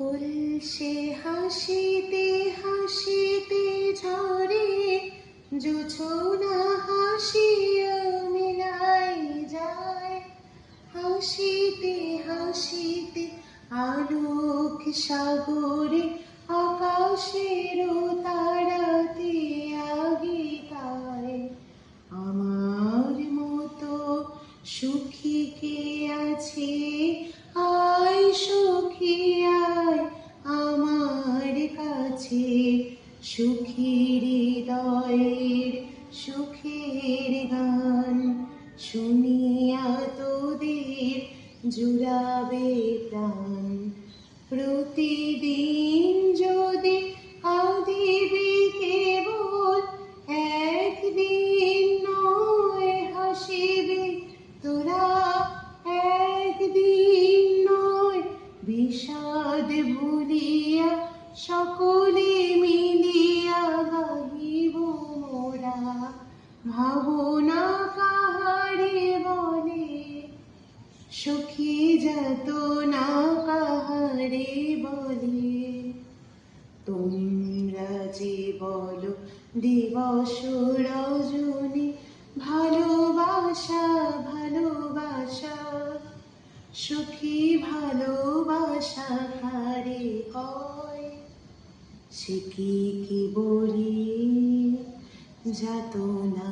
ফুলসে হাসিতে হাসিতে ঝরে, জোছনা হাসিয়া মিলাই যায়। হাসিতে হাসিতে আলোক সাগরে, আকাশের তারাতে আগে তাই। আমার মতো সুখী কে আছে? আয় সখী আয় আমার কাছে, সুখী হৃদয়ের সুখের গান শুনিয়া তোদের জুড়াবে প্রাণ। প্রতিদিন যদি কাঁদিবি কেবল, একদিন নয় হাসিবি তোরা, একদিন নয় বিষাদ ভুলিয়া সকলে মিলিয়া গাহিব মোরা। ভাবনা কাহারে বলে, সখী যাতনা কাহারে বলে। তোমরা যে বলো দিবস রজনী, ভালোবাসা ভালোবাসা, সখী ভালোবাসা কারে কয়? সে কি বলি যাতনা।